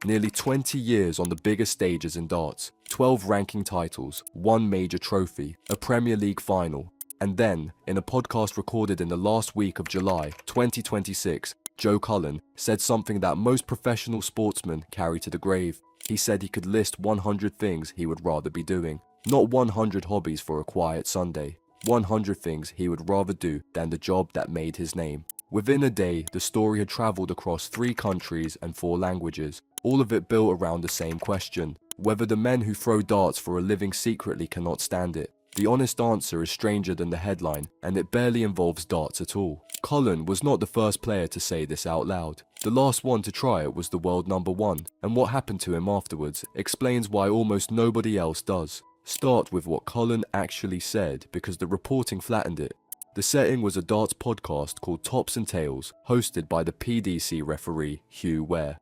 Nearly 20 years on the biggest stages in darts, 12 ranking titles, 1 major trophy, a Premier League final. And then, in a podcast recorded in the last week of July 2026, Joe Cullen said something that most professional sportsmen carry to the grave. He said he could list 100 things he would rather be doing. Not 100 hobbies for a quiet Sunday. 100 things he would rather do than the job that made his name. Within a day, the story had traveled across 3 countries and 4 languages, all of it built around the same question: whether the men who throw darts for a living secretly cannot stand it. The honest answer is stranger than the headline, and it barely involves darts at all. Cullen was not the first player to say this out loud. The last one to try it was the world number 1, and what happened to him afterwards explains why almost nobody else does. Start with what Cullen actually said, because the reporting flattened it. The setting was a darts podcast called Tops and Tails, hosted by the PDC referee Hugh Ware.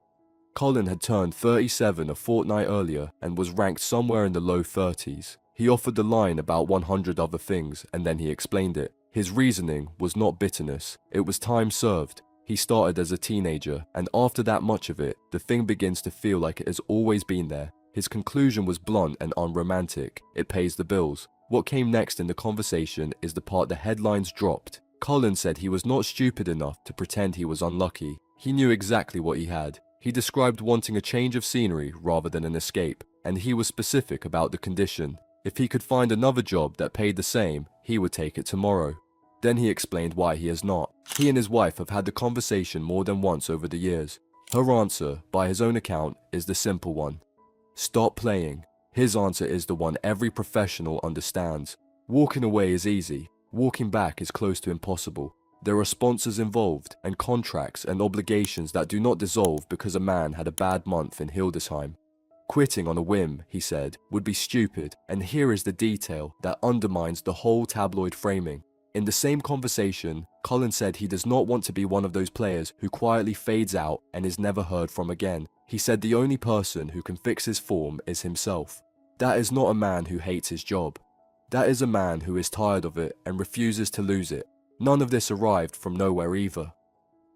Cullen had turned 37 a fortnight earlier and was ranked somewhere in the low 30s. He offered the line about 100 other things, and then he explained it. His reasoning was not bitterness, it was time served. He started as a teenager, and after that much of it, the thing begins to feel like it has always been there. His conclusion was blunt and unromantic: it pays the bills. What came next in the conversation is the part the headlines dropped. Cullen said he was not stupid enough to pretend he was unlucky. He knew exactly what he had. He described wanting a change of scenery rather than an escape, and he was specific about the condition. If he could find another job that paid the same, he would take it tomorrow. Then he explained why he has not. He and his wife have had the conversation more than once over the years. Her answer, by his own account, is the simple one: stop playing. His answer is the one every professional understands. Walking away is easy. Walking back is close to impossible. There are sponsors involved, and contracts and obligations that do not dissolve because a man had a bad month in Hildesheim. Quitting on a whim, he said, would be stupid, and here is the detail that undermines the whole tabloid framing. In the same conversation, Cullen said he does not want to be one of those players who quietly fades out and is never heard from again. He said the only person who can fix his form is himself. That is not a man who hates his job. That is a man who is tired of it and refuses to lose it. None of this arrived from nowhere either.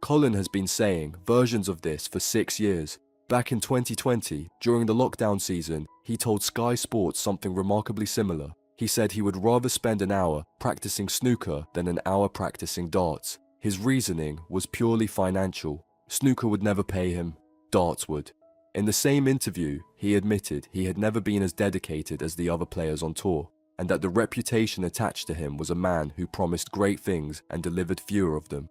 Cullen has been saying versions of this for 6 years. Back in 2020, during the lockdown season, he told Sky Sports something remarkably similar. He said he would rather spend an hour practicing snooker than an hour practicing darts. His reasoning was purely financial. Snooker would never pay him. Darts would. In the same interview, he admitted he had never been as dedicated as the other players on tour, and that the reputation attached to him was a man who promised great things and delivered fewer of them.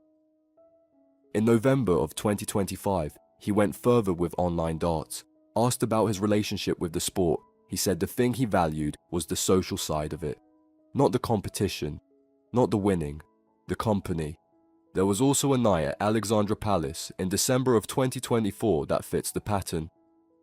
In November of 2025, he went further with online darts. Asked about his relationship with the sport, he said the thing he valued was the social side of it. Not the competition, not the winning, the company. There was also a night at Alexandra Palace in December of 2024 that fits the pattern.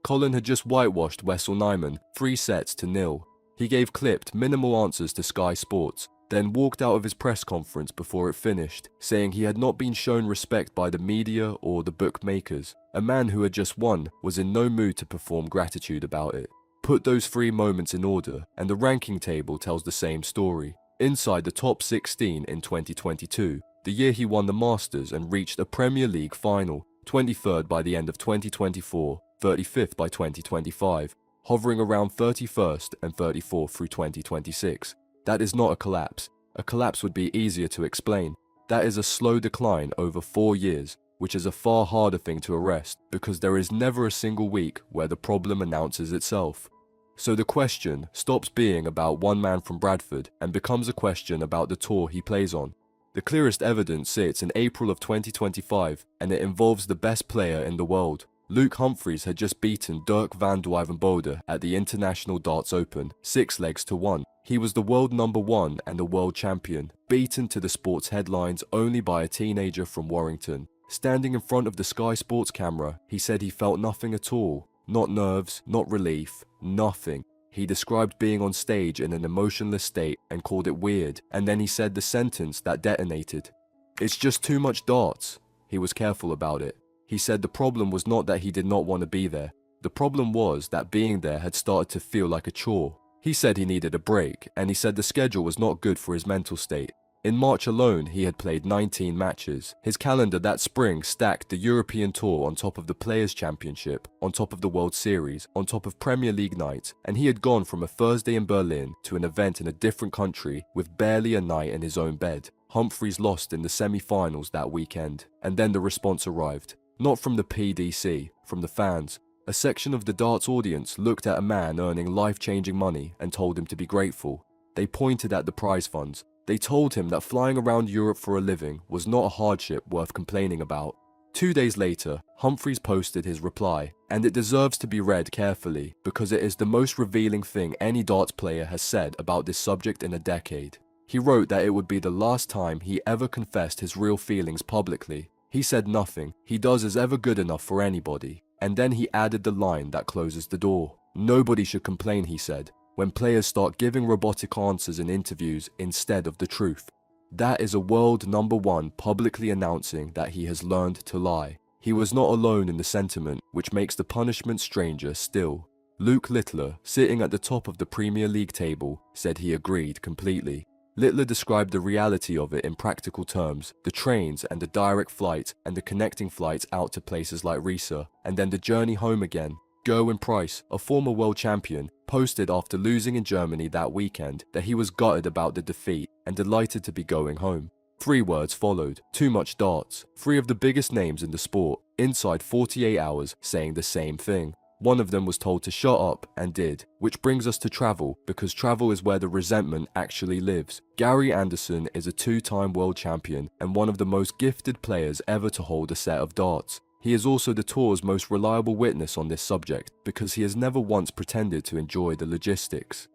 Cullen had just whitewashed Wessel Nyman 3-0. He gave clipped, minimal answers to Sky Sports, then walked out of his press conference before it finished, saying he had not been shown respect by the media or the bookmakers. A man who had just won was in no mood to perform gratitude about it. Put those 3 moments in order, and the ranking table tells the same story. Inside the top 16 in 2022, the year he won the Masters and reached a Premier League final, 23rd by the end of 2024, 35th by 2025, hovering around 31st and 34th through 2026. That is not a collapse. A collapse would be easier to explain. That is a slow decline over 4 years, which is a far harder thing to arrest because there is never a single week where the problem announces itself. So the question stops being about one man from Bradford and becomes a question about the tour he plays on. The clearest evidence sits in April of 2025, and it involves the best player in the world. Luke Humphries had just beaten Dirk van Duijvenbode at the International Darts Open, 6-1. He was the world number 1 and the world champion, beaten to the sports headlines only by a teenager from Warrington. Standing in front of the Sky Sports camera, he said he felt nothing at all. Not nerves, not relief, nothing. He described being on stage in an emotionless state and called it weird, and then he said the sentence that detonated. It's just too much darts. He was careful about it. He said the problem was not that he did not want to be there. The problem was that being there had started to feel like a chore. He said he needed a break, and he said the schedule was not good for his mental state. In March alone, he had played 19 matches. His calendar that spring stacked the European Tour on top of the Players' Championship, on top of the World Series, on top of Premier League night, and he had gone from a Thursday in Berlin to an event in a different country with barely a night in his own bed. Humphries lost in the semi-finals that weekend, and then the response arrived. Not from the PDC, from the fans. A section of the darts audience looked at a man earning life-changing money and told him to be grateful. They pointed at the prize funds. They told him that flying around Europe for a living was not a hardship worth complaining about. 2 days later, Humphries posted his reply, and it deserves to be read carefully because it is the most revealing thing any darts player has said about this subject in a decade. He wrote that it would be the last time he ever confessed his real feelings publicly. He said nothing he does is ever good enough for anybody, and then he added the line that closes the door. Nobody should complain, he said, when players start giving robotic answers in interviews instead of the truth. That is a world number one publicly announcing that he has learned to lie. He was not alone in the sentiment, which makes the punishment stranger still. Luke Littler, sitting at the top of the Premier League table, said he agreed completely. Littler described the reality of it in practical terms, the trains and the direct flight and the connecting flights out to places like Riesa, and then the journey home again. Gerwyn Price, a former world champion, posted after losing in Germany that weekend that he was gutted about the defeat and delighted to be going home. 3 words followed: too much darts. 3 of the biggest names in the sport, inside 48 hours, saying the same thing. One of them was told to shut up and did, which brings us to travel, because travel is where the resentment actually lives. Gary Anderson is a 2-time world champion and one of the most gifted players ever to hold a set of darts. He is also the tour's most reliable witness on this subject because he has never once pretended to enjoy the logistics.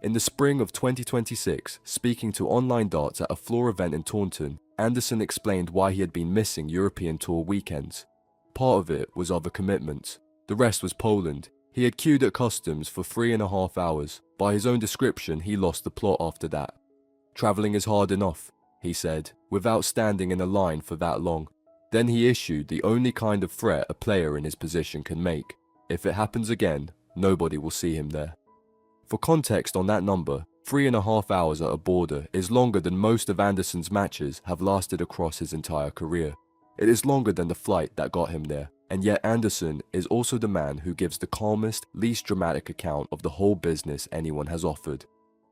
In the spring of 2026, speaking to Online Darts at a floor event in Taunton, Anderson explained why he had been missing European Tour weekends. Part of it was other commitments. The rest was Poland. He had queued at customs for 3.5 hours. By his own description, he lost the plot after that. Travelling is hard enough, he said, without standing in a line for that long. Then he issued the only kind of threat a player in his position can make. If it happens again, nobody will see him there. For context on that number, 3.5 hours at a border is longer than most of Anderson's matches have lasted across his entire career. It is longer than the flight that got him there, and yet Anderson is also the man who gives the calmest, least dramatic account of the whole business anyone has offered.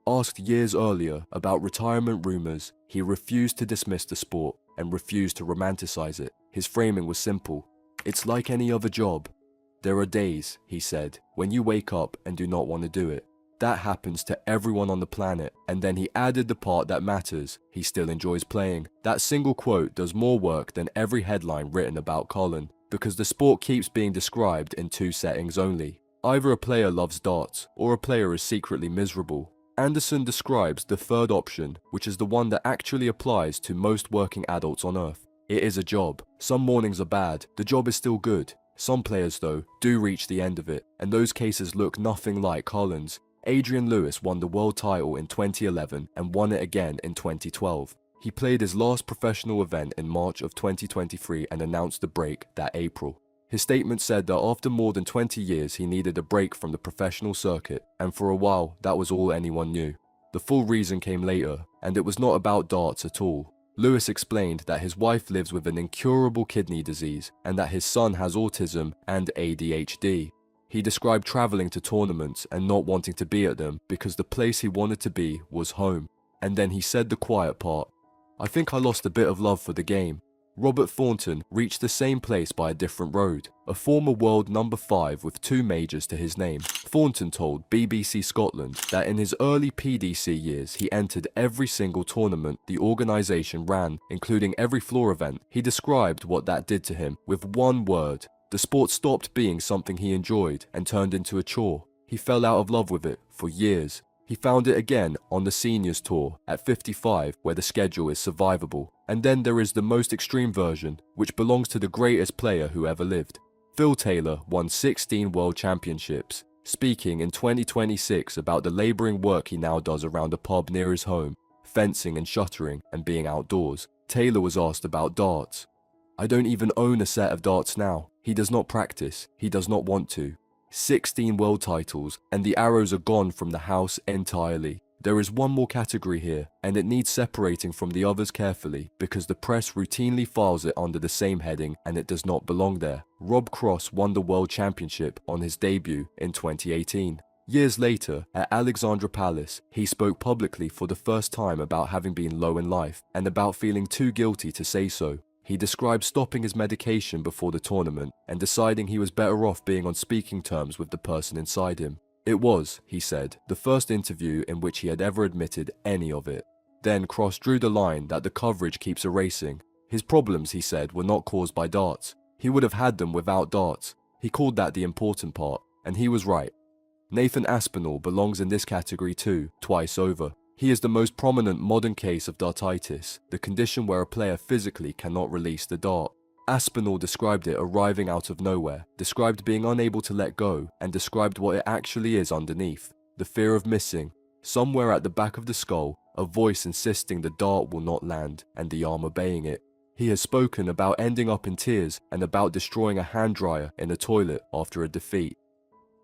Asked years earlier about retirement rumours, he refused to dismiss the sport and refused to romanticize it. His framing was simple. It's like any other job. There are days, he said, when you wake up and do not want to do it. That happens to everyone on the planet, and then he added the part that matters. He still enjoys playing. That single quote does more work than every headline written about Cullen, because the sport keeps being described in 2 settings only. Either a player loves darts, or a player is secretly miserable. Anderson describes the third option, which is the one that actually applies to most working adults on Earth. It is a job. Some mornings are bad, the job is still good. Some players, though, do reach the end of it, and those cases look nothing like Cullen's. Adrian Lewis won the world title in 2011 and won it again in 2012. He played his last professional event in March of 2023 and announced the break that April. His statement said that after more than 20 years he needed a break from the professional circuit, and for a while that was all anyone knew. The full reason came later, and it was not about darts at all. Lewis explained that his wife lives with an incurable kidney disease and that his son has autism and ADHD. He described travelling to tournaments and not wanting to be at them because the place he wanted to be was home. And then he said the quiet part. I think I lost a bit of love for the game. Robert Thornton reached the same place by a different road. A former world number 5 with 2 majors to his name. Thornton told BBC Scotland that in his early PDC years he entered every single tournament the organisation ran, including every floor event. He described what that did to him with one word. The sport stopped being something he enjoyed and turned into a chore. He fell out of love with it for years. He found it again on the seniors tour at 55, where the schedule is survivable. And then there is the most extreme version, which belongs to the greatest player who ever lived. Phil Taylor won 16 world championships. Speaking in 2026 about the labouring work he now does around a pub near his home, fencing and shuttering and being outdoors, Taylor was asked about darts. I don't even own a set of darts now. He does not practice. He does not want to. 16 world titles, and the arrows are gone from the house entirely. There is one more category here, and it needs separating from the others carefully because the press routinely files it under the same heading and it does not belong there. Rob Cross won the World Championship on his debut in 2018. Years later, at Alexandra Palace, he spoke publicly for the first time about having been low in life and about feeling too guilty to say so. He described stopping his medication before the tournament and deciding he was better off being on speaking terms with the person inside him. It was, he said, the first interview in which he had ever admitted any of it. Then Cross drew the line that the coverage keeps erasing. His problems, he said, were not caused by darts. He would have had them without darts. He called that the important part, and he was right. Nathan Aspinall belongs in this category too, twice over. He is the most prominent modern case of dartitis, the condition where a player physically cannot release the dart. Aspinall described it arriving out of nowhere, described being unable to let go, and described what it actually is underneath. The fear of missing. Somewhere at the back of the skull, a voice insisting the dart will not land, and the arm obeying it. He has spoken about ending up in tears and about destroying a hand dryer in a toilet after a defeat.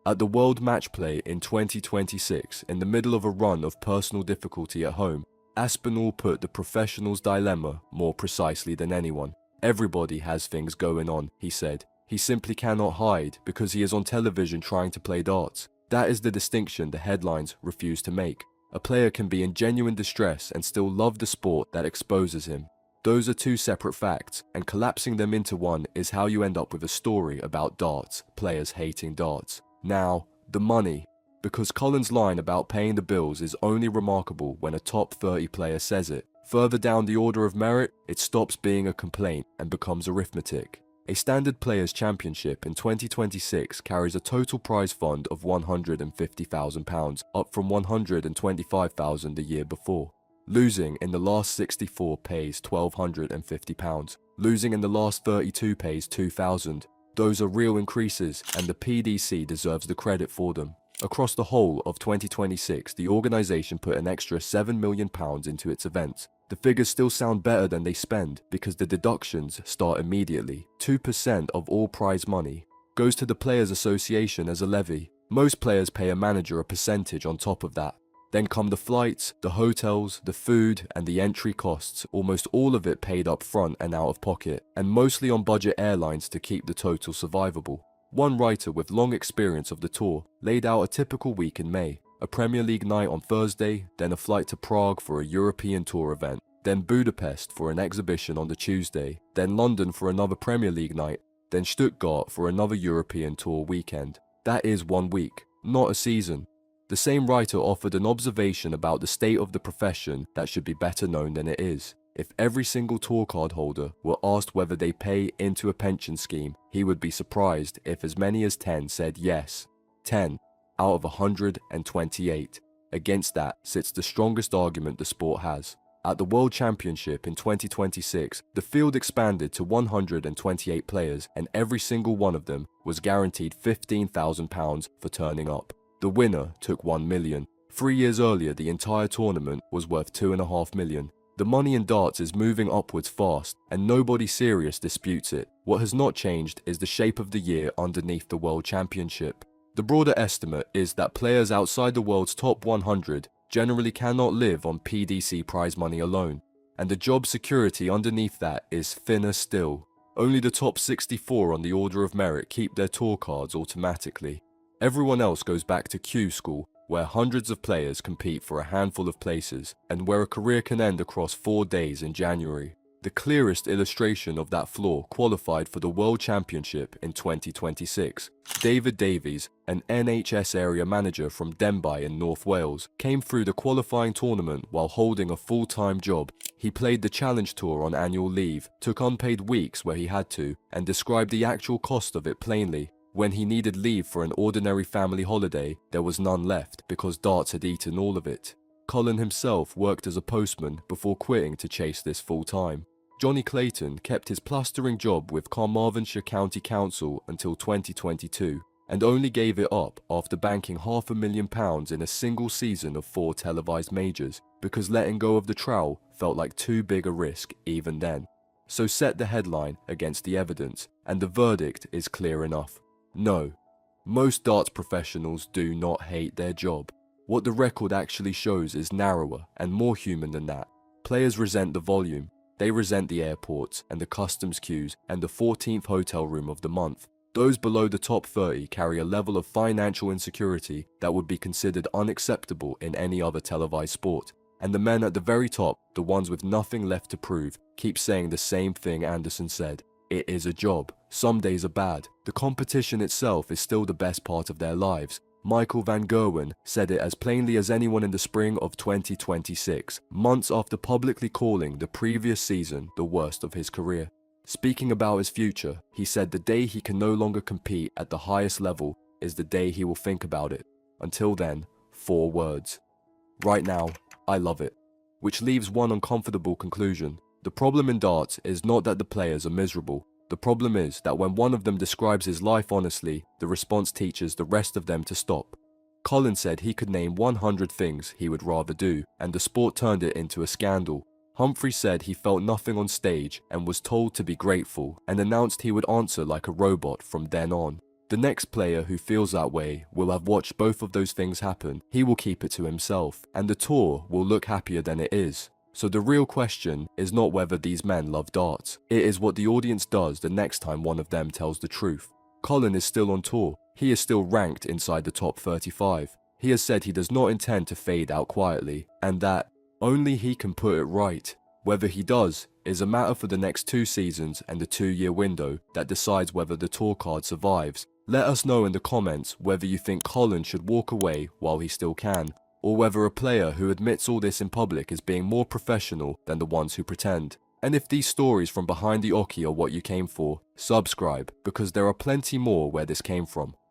At the World Match Play in 2026, in the middle of a run of personal difficulty at home, Aspinall put the professional's dilemma more precisely than anyone. Everybody has things going on, he said. He simply cannot hide because he is on television trying to play darts. That is the distinction the headlines refuse to make. A player can be in genuine distress and still love the sport that exposes him. Those are two separate facts, and collapsing them into one is how you end up with a story about darts, players hating darts. Now, the money. Because Cullen's line about paying the bills is only remarkable when a top 30 player says it. Further down the order of merit, it stops being a complaint and becomes arithmetic. A Standard Players' Championship in 2026 carries a total prize fund of £150,000, up from £125,000 the year before. Losing in the last 64 pays £1,250. Losing in the last 32 pays £2,000. Those are real increases, and the PDC deserves the credit for them. Across the whole of 2026, the organisation put an extra £7 million into its events. The figures still sound better than they spend because the deductions start immediately. 2% of all prize money goes to the Players Association as a levy. Most players pay a manager a percentage on top of that. Then come the flights, the hotels, the food, and the entry costs, almost all of it paid up front and out of pocket, and mostly on budget airlines to keep the total survivable. One writer with long experience of the tour laid out a typical week in May. A Premier League night on Thursday, then a flight to Prague for a European tour event, then Budapest for an exhibition on the Tuesday, then London for another Premier League night, then Stuttgart for another European tour weekend. That is 1 week, not a season. The same writer offered an observation about the state of the profession that should be better known than it is. If every single tour card holder were asked whether they pay into a pension scheme, he would be surprised if as many as 10 said yes. 10 out of 128. Against that sits the strongest argument the sport has. At the World Championship in 2026, the field expanded to 128 players, and every single one of them was guaranteed £15,000 for turning up. The winner took £1 million. 3 years earlier, the entire tournament was worth £2.5 million. The money in darts is moving upwards fast, and nobody serious disputes it. What has not changed is the shape of the year underneath the World Championship. The broader estimate is that players outside the world's top 100 generally cannot live on PDC prize money alone, and the job security underneath that is thinner still. Only the top 64 on the order of merit keep their tour cards automatically. Everyone else goes back to Q school, where hundreds of players compete for a handful of places, and where a career can end across 4 days in January. The clearest illustration of that flaw qualified for the World Championship in 2026. David Davies, an NHS area manager from Denbigh in North Wales, came through the qualifying tournament while holding a full-time job. He played the Challenge Tour on annual leave, took unpaid weeks where he had to, and described the actual cost of it plainly. When he needed leave for an ordinary family holiday, there was none left because darts had eaten all of it. Cullen himself worked as a postman before quitting to chase this full-time. Johnny Clayton kept his plastering job with Carmarthenshire County Council until 2022 and only gave it up after banking £500,000 in a single season of 4 televised majors because letting go of the trowel felt like too big a risk even then. So set the headline against the evidence, and the verdict is clear enough. No, most darts professionals do not hate their job. What the record actually shows is narrower and more human than that. Players resent the volume. They resent the airports and the customs queues and the 14th hotel room of the month. Those below the top 30 carry a level of financial insecurity that would be considered unacceptable in any other televised sport. And the men at the very top, the ones with nothing left to prove, keep saying the same thing Anderson said. It is a job. Some days are bad. The competition itself is still the best part of their lives. Michael Van Gerwen said it as plainly as anyone in the spring of 2026, months after publicly calling the previous season the worst of his career. Speaking about his future, he said the day he can no longer compete at the highest level is the day he will think about it. Until then, 4 words. Right now, I love it. Which leaves one uncomfortable conclusion. The problem in darts is not that the players are miserable. The problem is that when one of them describes his life honestly, the response teaches the rest of them to stop. Cullen said he could name 100 things he would rather do, and the sport turned it into a scandal. Humphries said he felt nothing on stage and was told to be grateful, and announced he would answer like a robot from then on. The next player who feels that way will have watched both of those things happen. He will keep it to himself, and the tour will look happier than it is. So the real question is not whether these men love darts. It is what the audience does the next time one of them tells the truth. Cullen is still on tour. He is still ranked inside the top 35. He has said he does not intend to fade out quietly, and that only he can put it right. Whether he does is a matter for the next 2 seasons and the 2-year window that decides whether the tour card survives. Let us know in the comments whether you think Cullen should walk away while he still can, or whether a player who admits all this in public is being more professional than the ones who pretend. And if these stories from behind the oche are what you came for, subscribe, because there are plenty more where this came from.